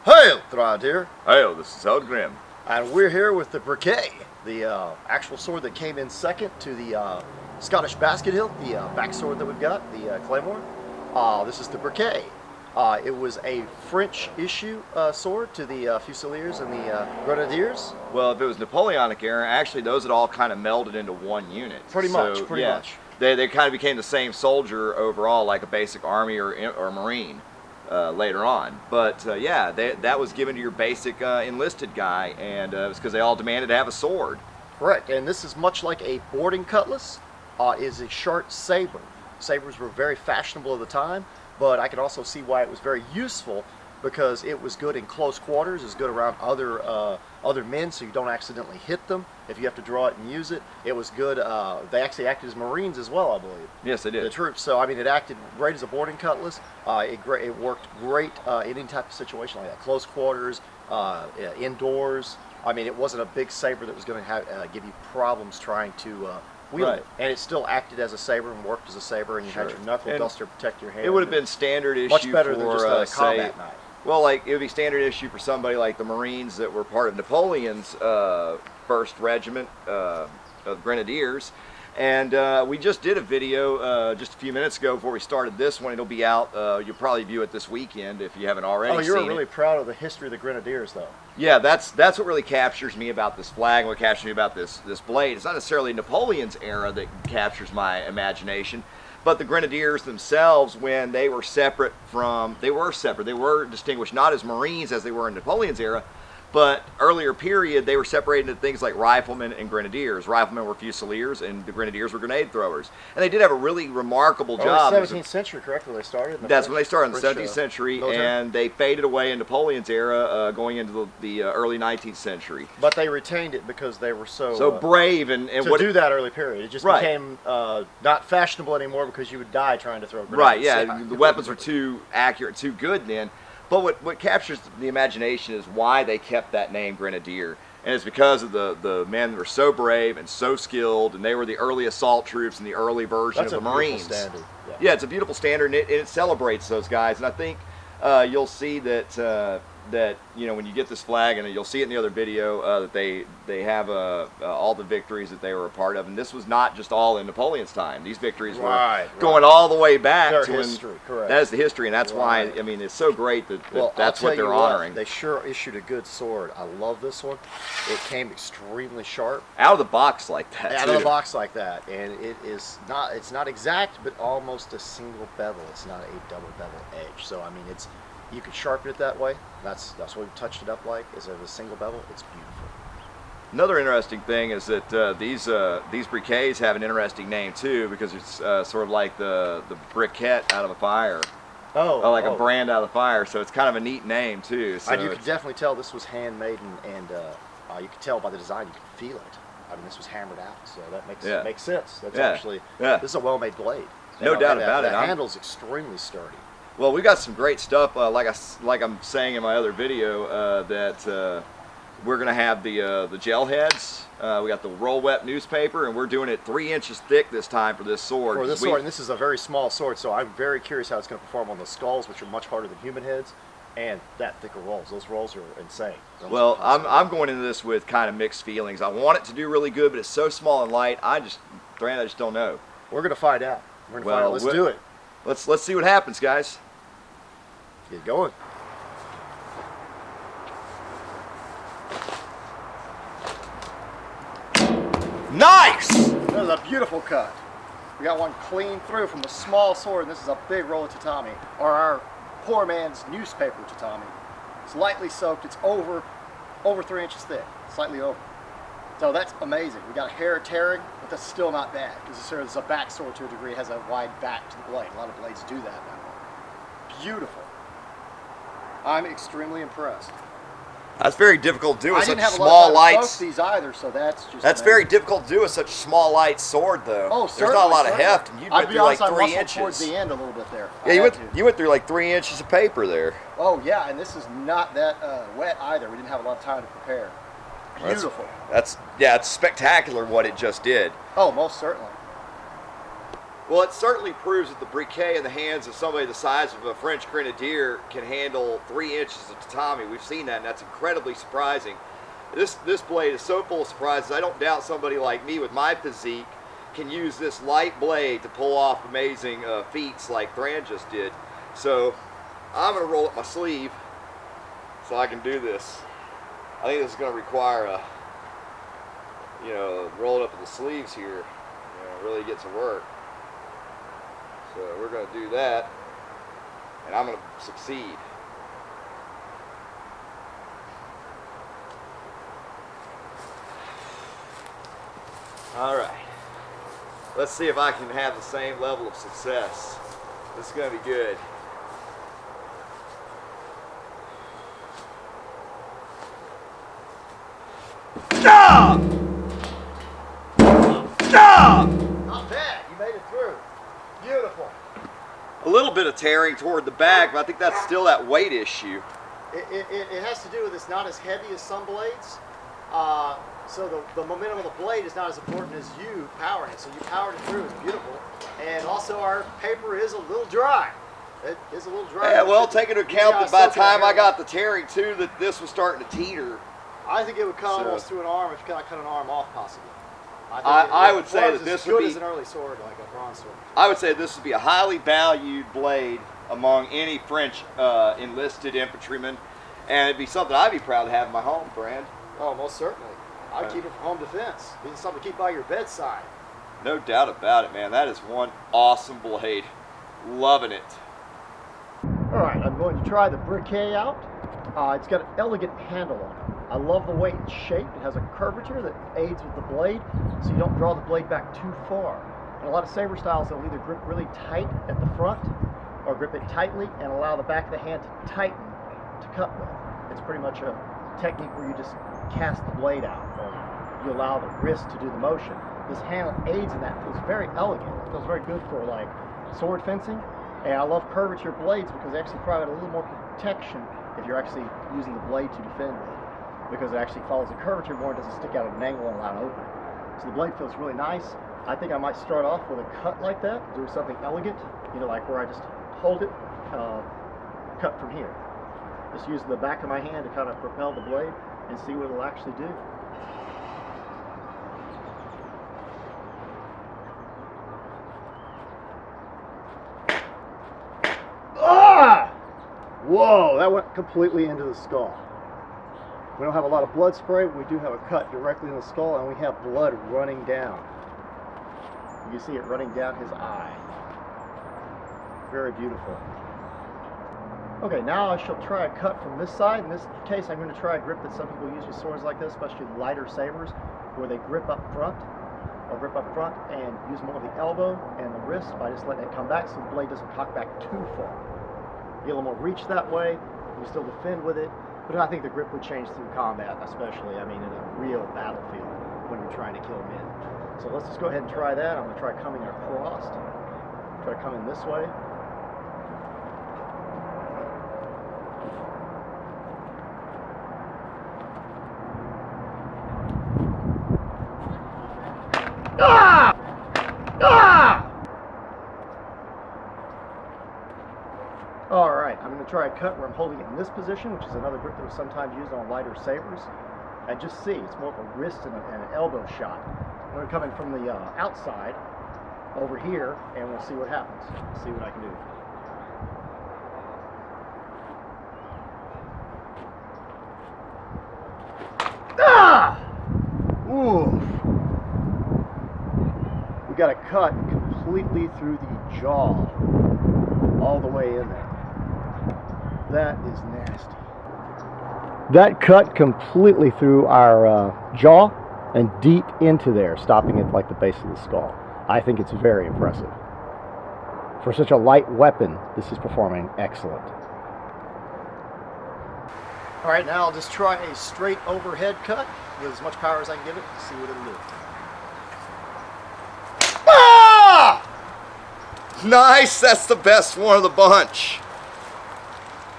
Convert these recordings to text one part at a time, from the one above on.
Hail, Thrand here. Hail, this is Eldgrim. And we're here with the Briquet, the actual sword that came in second to the Scottish basket hilt, the back sword that we've got, the claymore. This is the Briquet. It was a French issue sword to the Fusiliers and the Grenadiers. Well, if it was Napoleonic era, actually those had all kind of melded into one unit. Pretty much. They kind of became the same soldier overall, like a basic army or marine later on. But yeah, that was given to your basic enlisted guy, and it was because they all demanded to have a sword. Correct, and this is much like a boarding cutlass, is a short saber. Sabers were very fashionable at the time, but I could also see why it was very useful, because it was good in close quarters, it's good around other men so you don't accidentally hit them if you have to draw it and use it. It was good, they actually acted as Marines as well, I believe. Yes, they did. The troops, so I mean it acted great as a boarding cutlass. It worked great in any type of situation like that, close quarters, indoors. I mean it wasn't a big saber that was going to give you problems trying to wield it. And it still acted as a saber and worked as a saber, and you had your knuckle duster to protect your hand. It would have been standard issue much better for, than just a combat knife. Well, like it would be standard issue for somebody like the Marines that were part of Napoleon's first regiment of Grenadiers, and we just did a video just a few minutes ago before we started this one. It'll be out. You'll probably view it this weekend if you haven't already. Oh, you're seen really it. proud of the history of the Grenadiers, though. Yeah, that's what really captures me about this flag, and what captures me about this blade. It's not necessarily Napoleon's era that captures my imagination, but the Grenadiers themselves, when they were separate from, they were distinguished not as Marines as they were in Napoleon's era, but earlier period they were separated into things like riflemen and grenadiers. Riflemen were fusiliers and the grenadiers were grenade throwers. And they did have a really remarkable job. 17th century, correct, when they started? That's when they started, in the 17th century, and they faded away in Napoleon's era going into the early 19th century. But they retained it because they were so brave and to do that early period. It just became not fashionable anymore because you would die trying to throw grenades. Right, yeah, the weapons were too accurate, too good then. But what captures the imagination is why they kept that name Grenadier. And it's because of the men that were so brave and so skilled, and they were the early assault troops and the early version of the Marines. That's a beautiful standard. Yeah, it's a beautiful standard, and it celebrates those guys. And I think you'll see that you know, when you get this flag, and you'll see it in the other video, that they have all the victories that they were a part of, and this was not just all in Napoleon's time. These victories were going all the way back to history. Correct. That is the history, and that's why, I mean, it's so great that that's what they're honoring. They sure issued a good sword. I love this one. It came extremely sharp. Out of the box like that. Out of the box like that, and it's not exact, but almost a single bevel. It's not a double bevel edge. So I mean, you could sharpen it that way. That's what we touched it up like, is a single bevel. It's beautiful. Another interesting thing is that these briquets have an interesting name too, because it's sort of like the briquette out of a fire. Like a brand out of the fire. So it's kind of a neat name too. So and you could definitely tell this was handmade, and you could tell by the design. You could feel it. I mean, this was hammered out, so that makes sense. That's actually this is a well-made blade. No doubt about it. The handle's extremely sturdy. Well, we got some great stuff. Like I'm saying in my other video, that we're gonna have the gel heads. We got the roll wet newspaper, and we're doing it 3 inches thick this time for this sword. For this sword, and this is a very small sword, so I'm very curious how it's going to perform on the skulls, which are much harder than human heads, and that thicker rolls. Those rolls are insane. Well, I'm going into this with kind of mixed feelings. I want it to do really good, but it's so small and light. I just don't know. We're going to find out. Let's do it. Let's see what happens, guys. Get going. Nice! That was a beautiful cut. We got one clean through from a small sword, and this is a big roll of tatami, or our poor man's newspaper tatami. It's lightly soaked. It's over 3 inches thick, slightly over. So that's amazing. We got a hair tearing, but that's still not bad, because this is a back sword to a degree. It has a wide back to the blade. A lot of blades do that now. Beautiful. I'm extremely impressed. That's very difficult to do with I such didn't have small a lot of time to lights. soak these either, so that's just That's amazing. very difficult to do with such a small light sword, though. Oh, there's not a lot of heft, and you went through like 3 inches. Towards the end a little bit there. Yeah, you went through like 3 inches of paper there. Oh yeah, and this is not that wet either. We didn't have a lot of time to prepare. Beautiful. It's spectacular what it just did. Oh, most certainly. Well, it certainly proves that the briquet in the hands of somebody the size of a French grenadier can handle 3 inches of tatami. We've seen that, and that's incredibly surprising. This blade is so full of surprises. I don't doubt somebody like me with my physique can use this light blade to pull off amazing feats like Thrand just did. So I'm going to roll up my sleeve so I can do this. I think this is going to require a, roll up of the sleeves here, really get to work. So we're going to do that, and I'm going to succeed. All right. Let's see if I can have the same level of success. This is going to be good. Stop! Stop! Not bad. You made it through. Beautiful. A little bit of tearing toward the back, but I think that's still that weight issue. It has to do with it's not as heavy as some blades. So the momentum of the blade is not as important as you powering it. So you powered it through. It's beautiful. And also our paper is a little dry. It is a little dry. Yeah, well, take into account that by the time I got the tearing too, that this was starting to teeter. I think it would cut almost through an arm if you cut an arm off, possibly. I would say that this would be as an early sword, like a bronze sword. I would say this would be a highly valued blade among any French enlisted infantrymen, and it'd be something I'd be proud to have in my home, Thrand. Oh, most certainly. I'd keep it for home defense. Be something to keep by your bedside. No doubt about it, man. That is one awesome blade. Loving it. All right, I'm going to try the briquet out. It's got an elegant handle on it. I love the way it's shaped. It has a curvature that aids with the blade, so you don't draw the blade back too far. In a lot of saber styles, they'll either grip really tight at the front or grip it tightly and allow the back of the hand to tighten to cut with. It's pretty much a technique where you just cast the blade out, or you allow the wrist to do the motion. This handle aids in that. It feels very elegant. It feels very good for like sword fencing. And I love curvature blades because they actually provide a little more protection if you're actually using the blade to defend with, because it actually follows the curvature more and doesn't stick out at an angle and allow an opening. So the blade feels really nice. I think I might start off with a cut like that, do something elegant, like where I just hold it, cut from here. Just use the back of my hand to kind of propel the blade and see what it'll actually do. Ah! Whoa, that went completely into the skull. We don't have a lot of blood spray, but we do have a cut directly in the skull, and we have blood running down. You can see it running down his eye. Very beautiful. Okay, now I shall try a cut from this side. In this case, I'm going to try a grip that some people use with swords like this, especially lighter sabers, where they grip up front and use more of the elbow and the wrist by just letting it come back so the blade doesn't cock back too far. Get a little more reach that way. You still defend with it, but I think the grip would change through combat, especially, in a real battlefield when you're trying to kill men. So let's just go ahead and try that. I'm going to try coming across. Try coming this way. Ah! Ah! All right, I'm going to try a cut where I'm holding it in this position, which is another grip that was sometimes used on lighter sabers. And just see, it's more of a wrist and an elbow shot. I'm going to come in from the outside over here, and we'll see what happens. See what I can do. Ah! Ooh. We got a cut completely through the jaw, all the way in there. That is nasty. That cut completely through our jaw and deep into there, stopping at like the base of the skull. I think it's very impressive. For such a light weapon, this is performing excellent. All right, now I'll just try a straight overhead cut with as much power as I can give it to see what it'll do. Ah! Nice, that's the best one of the bunch.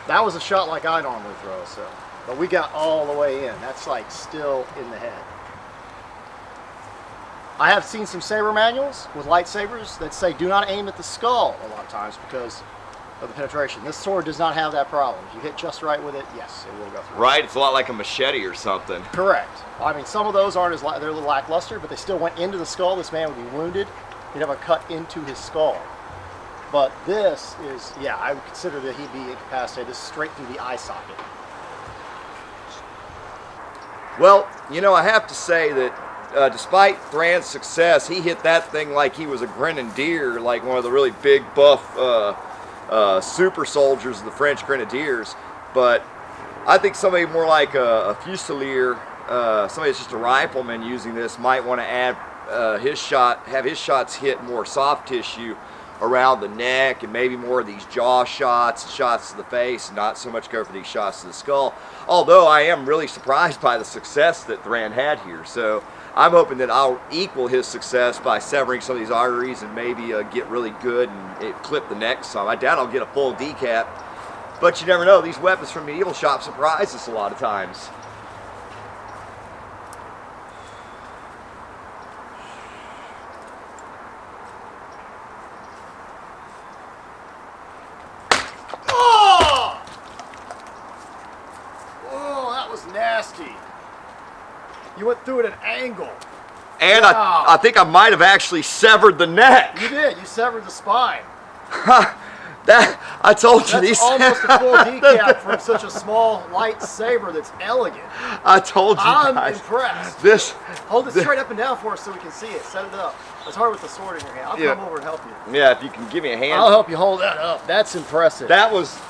That was a shot like I normally throw, so. But we got all the way in. That's like still in the head. I have seen some saber manuals with lightsabers that say do not aim at the skull a lot of times because of the penetration. This sword does not have that problem. If you hit just right with it, yes, it will go through. Right, it's a lot like a machete or something. Correct. I mean, some of those aren't as they're a little lackluster, but they still went into the skull. This man would be wounded. He'd have a cut into his skull. But this is, yeah, I would consider that he'd be incapacitated. This is straight through the eye socket. Well, you know, I have to say that despite Thrand's success, he hit that thing like he was a grenadier, like one of the really big, buff super soldiers of the French Grenadiers. But I think somebody more like a fusilier, somebody that's just a rifleman using this, might want to add have his shots hit more soft tissue around the neck and maybe more of these jaw shots, shots to the face, not so much go for these shots to the skull. Although I am really surprised by the success that Thrand had here. So I'm hoping that I'll equal his success by severing some of these arteries and maybe get really good and clip the neck some. I doubt I'll get a full decap, but you never know. These weapons from Medieval Shoppe surprise us a lot of times. Nasty. You went through at an angle. And wow. I think I might have actually severed the neck. You did. You severed the spine. I told you that's almost a full decap from such a small light saber that's elegant. I told you I'm guys. impressed. Hold it straight up and down for us so we can see it. Set it up. It's hard with the sword in your hand. I'll come over and help you. Yeah, if you can give me a hand. I'll help you hold that up. That's impressive. That was...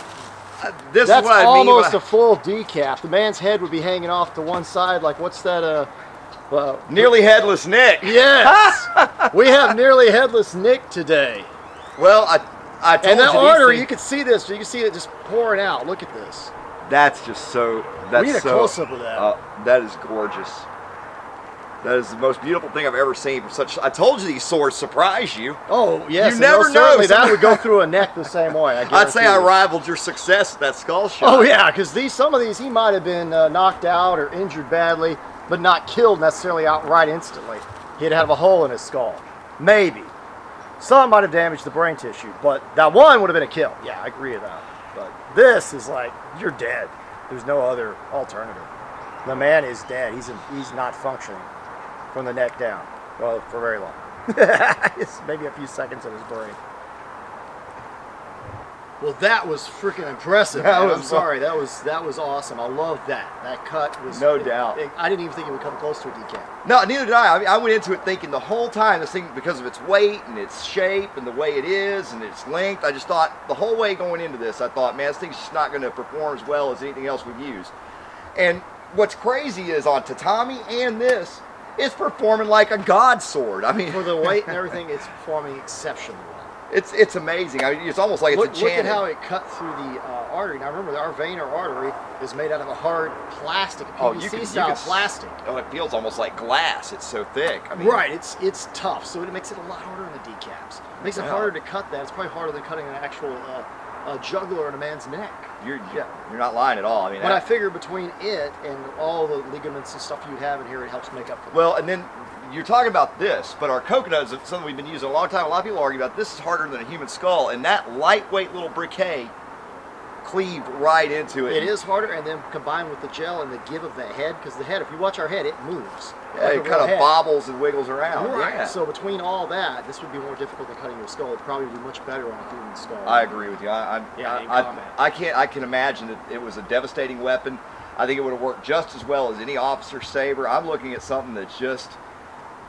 That's is what I mean almost a full decap. The man's head would be hanging off to one side like, what's that? Nearly headless Nick. Yes. We have nearly headless Nick today. Well, I told and that you artery, you can see this. You can see it just pouring out. Look at this. That's just so... That's we need a close-up of that. That is gorgeous. That is the most beautiful thing I've ever seen. I told you these swords surprise you. Oh, yes. You never know. That would go through a neck the same way. I'd say I rivaled your success with that skull shot. Oh, yeah, because some of these, he might have been knocked out or injured badly, but not killed necessarily outright instantly. He'd have a hole in his skull. Maybe. Some might have damaged the brain tissue, but that one would have been a kill. Yeah, I agree with that. But this is like, you're dead. There's no other alternative. The man is dead. He's not functioning from the neck down. Well, for very long. It's maybe a few seconds in his brain. Well, that was freaking impressive. I'm sorry. That was awesome. I love that. That cut was... No doubt. I didn't even think it would come close to a decap. No, neither did I. I mean, I went into it thinking the whole time, this thing, because of its weight and its shape and the way it is and its length, I just thought, the whole way going into this, I thought, man, this thing's just not going to perform as well as anything else we've used. And what's crazy is on Tatami and this, it's performing like a god sword. I mean, for the weight and everything, it's performing exceptionally well. It's amazing. I mean, it's almost like it's enchanted. Look at how it cut through the artery. Now remember, our vein or artery is made out of a hard plastic, PVC style plastic. Oh, it feels almost like glass. It's so thick. I mean, right. It's tough, so it makes it a lot harder in the decaps. It makes it harder to cut that. It's probably harder than cutting an actual jugular in a man's neck. You're not lying at all. I mean, but I figure between it and all the ligaments and stuff you have in here, it helps make up for that. Well, and then you're talking about this, but our coconut is something we've been using a long time. A lot of people argue about this is harder than a human skull, and that lightweight little briquet cleaved right into it. It is harder, and then combined with the gel and the give of the head, because the head, if you watch our head, it moves. Yeah, it kind of bobbles and wiggles around. Right. Yeah. So between all that, this would be more difficult than cutting your skull. It'd probably be much better on a human skull. I agree with you. I can imagine that it was a devastating weapon. I think it would have worked just as well as any officer's saber. I'm looking at something that's just,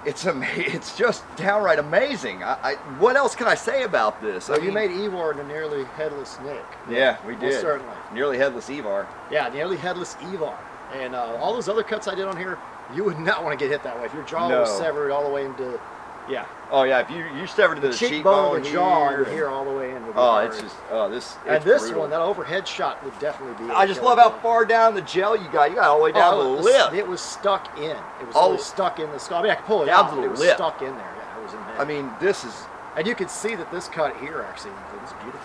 it's just downright amazing. What else can I say about this? So you made Ivar into nearly headless Nick. Yeah, we did. Well, certainly. Nearly headless Ivar. Yeah, nearly headless Ivar. And all those other cuts I did on here, you would not want to get hit that way. If your jaw was severed all the way into, yeah. Oh yeah, if you severed the cheekbone, the jaw, and here all the way into the it's just, this. And this brutal one, that overhead shot would definitely be. I just love how far down the gel you got. You got all the way down to the lip. It was stuck in. It was really stuck in the skull. I mean, I could pull it out, but it was stuck in there. Yeah, it was in there. I mean, this is. And you could see that this cut here actually, this is beautiful.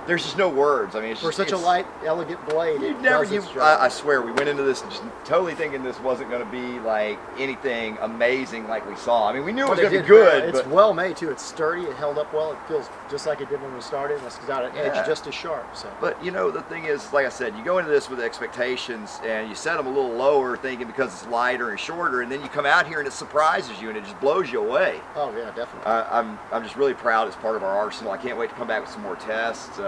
there's just no words. I mean, it's For just, such a light, elegant blade, you it never. does You, its job. I swear, we went into this just totally thinking this wasn't going to be like anything amazing like we saw. I mean, we knew it was But going to did be good, It's but well made too. It's sturdy. It held up well. It feels just like it did when we started. And it's got an edge just as sharp. So. But you know, the thing is, like I said, you go into this with expectations and you set them a little lower, thinking because it's lighter and shorter, and then you come out here and it surprises you and it just blows you away. Oh yeah, definitely. I'm just really proud it's part of our arsenal. I can't wait to come back with some more tests.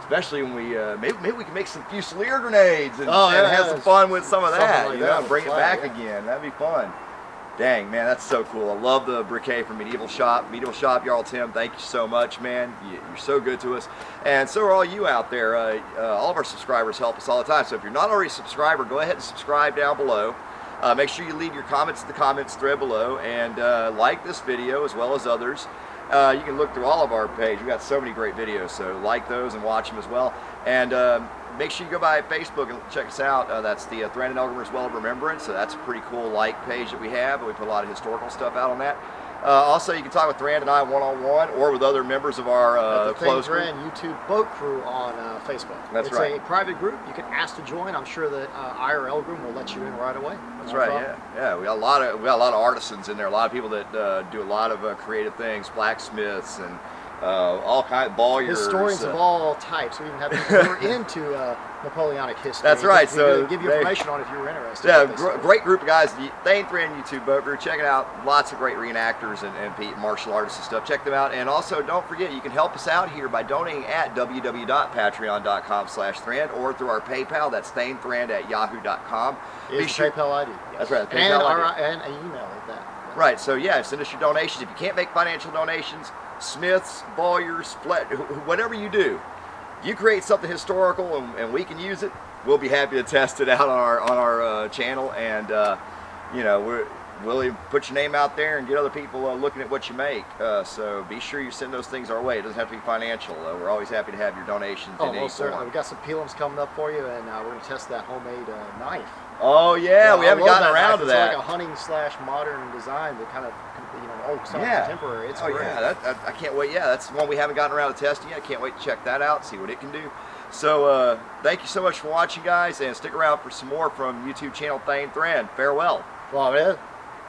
Especially when we maybe we can make some Fusilier grenades and, have some fun with some of that, like you know, that and bring it flag, back again. That'd be fun. Dang, man, that's so cool. I love the briquet from Medieval Shoppe. Medieval Shoppe, Jarl Tim, thank you so much, man. You're so good to us. And so are all you out there. All of our subscribers help us all the time. So if you're not already a subscriber, go ahead and subscribe down below. Make sure you leave your comments in the comments thread below and like this video as well as others. You can look through all of our page. We've got so many great videos, so like those and watch them as well. And make sure you go by Facebook and check us out. That's the Thrand and Eldgrim Well of Remembrance. So that's a pretty cool like page that we have. We put a lot of historical stuff out on that. Also, you can talk with Thrand and I one-on-one or with other members of our close group. Thrand YouTube Boat Crew on Facebook. That's right. It's a private group. You can ask to join. I'm sure that I or Eldgrim will let you in right away. That's right. Yeah. We got a lot of artisans in there. A lot of people that do a lot of creative things, blacksmiths and all kinds of bawlers. Historians of all types. We even have people who are into Napoleonic history. That's right. So give you information on if you were interested. Yeah, great group of guys. Thrand YouTube Boat Crew. Check it out. Lots of great reenactors and martial artists and stuff. Check them out. And also, don't forget, you can help us out here by donating at www.patreon.com/Thrand or through our PayPal. That's thrand@yahoo.com. Is PayPal ID. Yes. That's right. PayPal ID. And an email at that. Right. So yeah, send us your donations. If you can't make financial donations, smiths, lawyers, whatever you do, you create something historical and we can use it, we'll be happy to test it out on our channel, and you know, we'll put your name out there and get other people looking at what you make. So be sure you send those things our way. It doesn't have to be financial. We're always happy to have your donations. Oh, most certainly. We've got some pilums coming up for you, and we're going to test that homemade knife. Oh yeah, we haven't gotten around to that. It's like a hunting / modern design that kind of, you know, old style contemporary. It's great. Yeah, I can't wait. Yeah, that's one we haven't gotten around to testing yet. I can't wait to check that out, see what it can do. So thank you so much for watching, guys, and stick around for some more from YouTube channel Thrand. Farewell. Well, man.